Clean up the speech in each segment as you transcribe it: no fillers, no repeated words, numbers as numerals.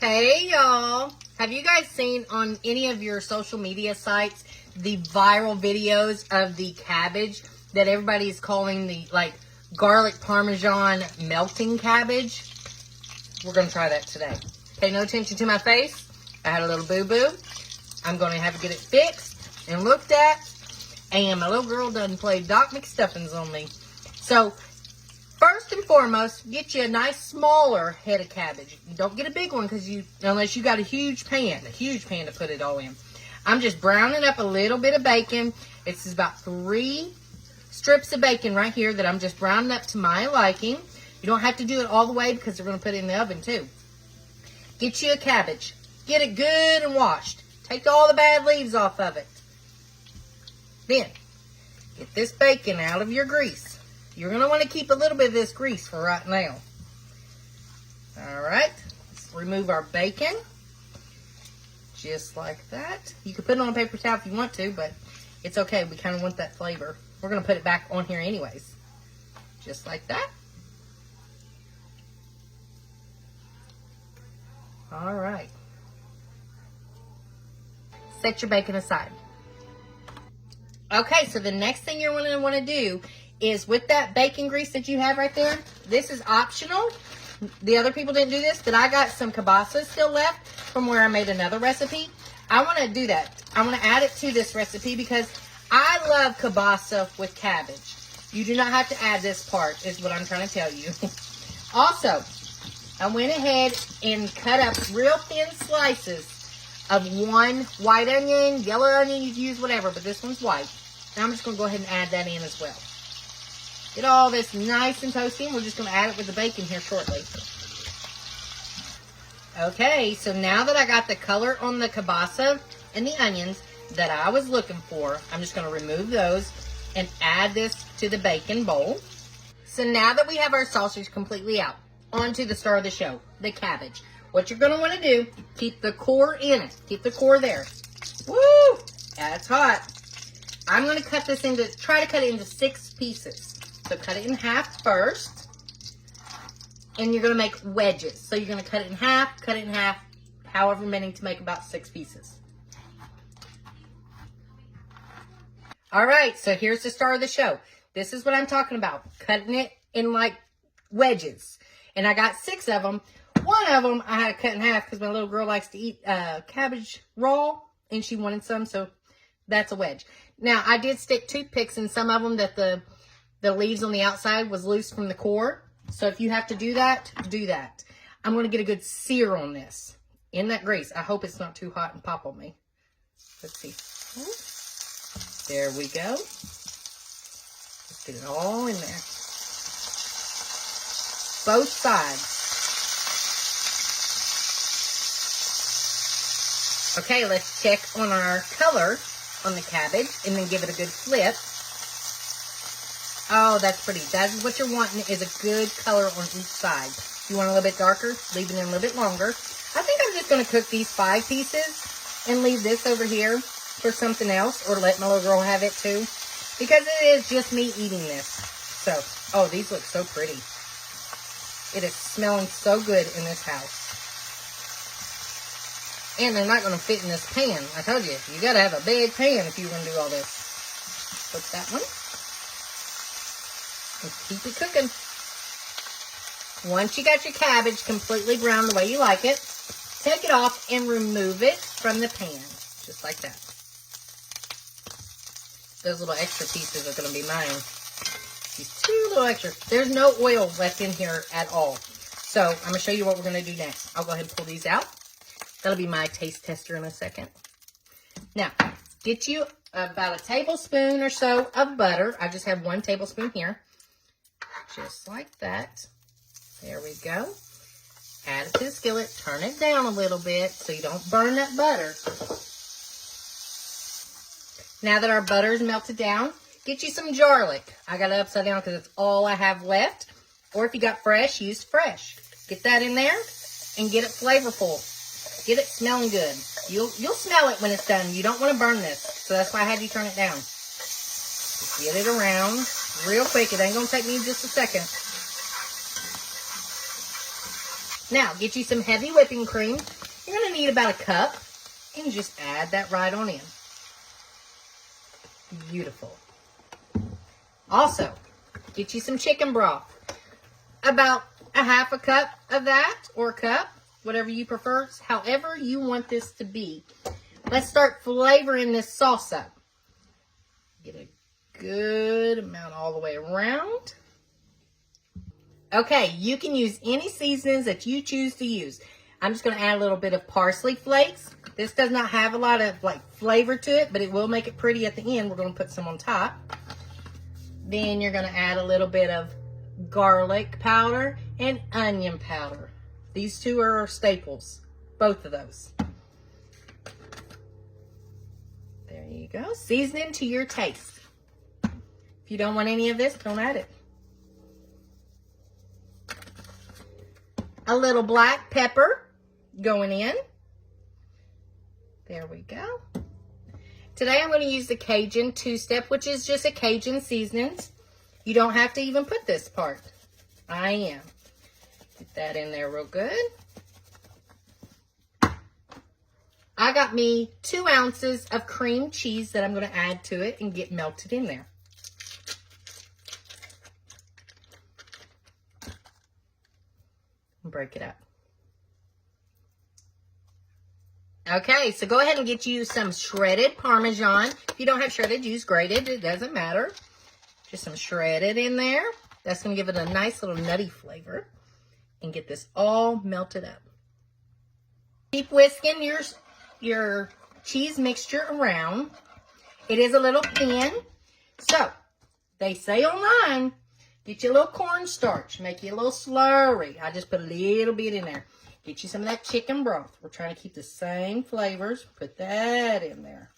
Hey y'all, have you guys seen on any of your social media sites the viral videos of the cabbage that everybody is calling the garlic Parmesan melting cabbage? We're going to try that today. Pay no attention to my face. I had a little boo-boo. I'm going to have to get it fixed and looked at. And my little girl done played Doc McStuffins on me. So, first and foremost, get you a nice smaller head of cabbage. You don't get a big one unless you got a huge pan to put it all in. I'm just browning up a little bit of bacon. This is about 3 strips of bacon right here that I'm just browning up to my liking. You don't have to do it all the way because they're going to put it in the oven too. Get you a cabbage. Get it good and washed. Take all the bad leaves off of it. Then, get this bacon out of your grease. You're going to want to keep a little bit of this grease for right now. Alright, let's remove our bacon. Just like that. You can put it on a paper towel if you want to, but it's okay. We kind of want that flavor. We're going to put it back on here anyways. Just like that. Alright. Set your bacon aside. Okay, so the next thing you're going to want to do is with that bacon grease that you have right there, this is optional. The other people didn't do this, but I got some kielbasa still left from where I made another recipe. I want to do that. I want to add it to this recipe because I love kielbasa with cabbage. You do not have to add this part, is what I'm trying to tell you. Also, I went ahead and cut up real thin slices of 1 white onion, yellow onion, you can use whatever, but this one's white. And I'm just going to go ahead and add that in as well. Get all this nice and toasty, and we're just going to add it with the bacon here shortly. Okay, so now that I got the color on the kielbasa and the onions that I was looking for, I'm just going to remove those and add this to the bacon bowl. So now that we have our sausage completely out, on to the star of the show, the cabbage. What you're going to want to do, keep the core in it. Keep the core there. Woo! That's hot. I'm going to try to cut it into 6 pieces. So cut it in half first. And you're going to make wedges. So you're going to cut it in half, however many to make about 6 pieces. Alright, so here's the star of the show. This is what I'm talking about. Cutting it in like wedges. And I got 6 of them. One of them I had to cut in half because my little girl likes to eat cabbage raw. And she wanted some, so that's a wedge. Now, I did stick toothpicks in some of them that the leaves on the outside was loose from the core. So if you have to do that, do that. I'm going to get a good sear on this in that grease. I hope it's not too hot and pop on me. Let's see. There we go. Let's get it all in there. Both sides. Okay, let's check on our color on the cabbage and then give it a good flip. Oh, that's pretty. That's what you're wanting, is a good color on each side. You want a little bit darker? Leave it in a little bit longer. I think I'm just going to cook these 5 pieces and leave this over here for something else, or let my little girl have it too, because it is just me eating this. So, oh, these look so pretty. It is smelling so good in this house. And they're not going to fit in this pan. I told you, you got to have a big pan if you're going to do all this. Put that one. And keep it cooking. Once you got your cabbage completely brown the way you like it, take it off and remove it from the pan. Just like that. Those little extra pieces are going to be mine. These 2 little extra. There's no oil left in here at all. So, I'm going to show you what we're going to do next. I'll go ahead and pull these out. That'll be my taste tester in a second. Now, get you about a tablespoon or so of butter. I just have 1 tablespoon here. Just like that. There we go. Add it to the skillet. Turn it down a little bit so you don't burn that butter. Now that our butter is melted down, get you some garlic. I got it upside down because it's all I have left. Or if you got fresh, use fresh. Get that in there and get it flavorful. Get it smelling good. You'll smell it when it's done. You don't want to burn this. So that's why I had you turn it down. Just get it around real quick. It ain't going to take me just a second. Now, get you some heavy whipping cream. You're going to need about a cup. And just add that right on in. Beautiful. Also, get you some chicken broth. About a half a cup of that, or a cup, whatever you prefer, however you want this to be. Let's start flavoring this sauce up. Get a good amount all the way around. Okay, you can use any seasonings that you choose to use. I'm just going to add a little bit of parsley flakes. This does not have a lot of flavor to it, but it will make it pretty at the end. We're going to put some on top. Then you're going to add a little bit of garlic powder and onion powder. These two are staples, both of those. There you go. Seasoning to your taste. If you don't want any of this, don't add it. A little black pepper going in. There we go. Today I'm going to use the Cajun two-step, which is just a Cajun seasonings. You don't have to even put this part. I am. Get that in there real good. I got me 2 ounces of cream cheese that I'm going to add to it and get melted in there. And break it up. Okay, so go ahead and get you some shredded Parmesan. If you don't have shredded, use grated. It doesn't matter. Just some shredded in there. That's going to give it a nice little nutty flavor. And get this all melted up. Keep whisking your cheese mixture around. It is a little thin. So, they say online, get you a little cornstarch. Make you a little slurry. I just put a little bit in there. Get you some of that chicken broth. We're trying to keep the same flavors. Put that in there.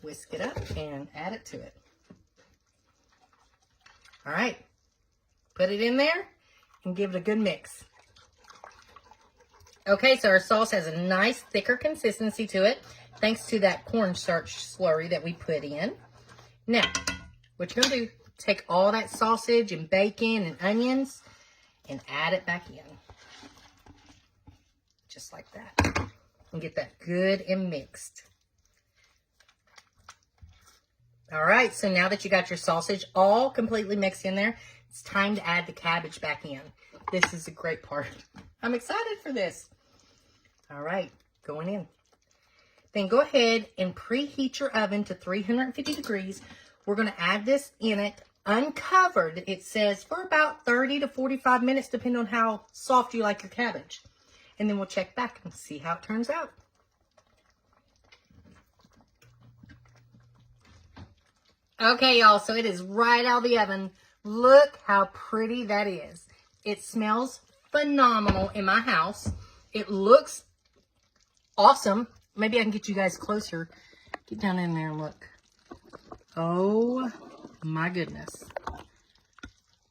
Whisk it up and add it to it. All right. Put it in there and give it a good mix. Okay, so our sauce has a nice thicker consistency to it, thanks to that cornstarch slurry that we put in. Now, what you're going to do, take all that sausage and bacon and onions and add it back in. Just like that. And get that good and mixed. All right, so now that you got your sausage all completely mixed in there, it's time to add the cabbage back in. This is a great part. I'm excited for this. All right, going in. Then go ahead and preheat your oven to 350 degrees. We're going to add this in it uncovered. It says for about 30 to 45 minutes, depending on how soft you like your cabbage. And then we'll check back and see how it turns out. Okay, y'all, so it is right out of the oven. Look how pretty that is. It smells phenomenal in my house. It looks awesome. Maybe I can get you guys closer. Get down in there and look. Oh, my goodness.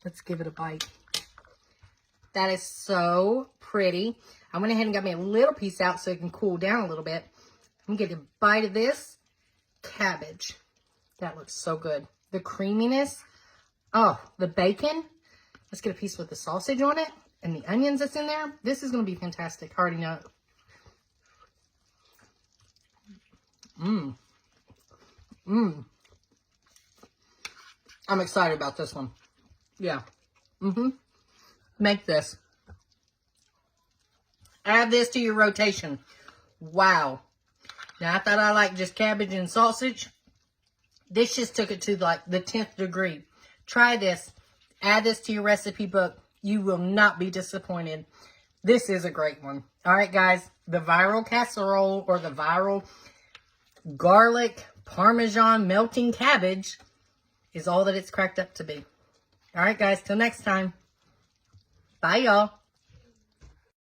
Let's give it a bite. That is so pretty. I went ahead and got me a little piece out so it can cool down a little bit. I'm going to get a bite of this cabbage. That looks so good. The creaminess. Oh, the bacon. Let's get a piece with the sausage on it. And the onions that's in there. This is going to be fantastic. I already know it. Mmm. Mmm. I'm excited about this one. Yeah. Make this. Add this to your rotation. Wow. Now, I thought I liked just cabbage and sausage. This just took it to like the 10th degree. Try this. Add this to your recipe book. You will not be disappointed. This is a great one. All right, guys. The viral casserole or the viral garlic Parmesan melting cabbage is all that it's cracked up to be. All right, guys. Till next time. Bye, y'all.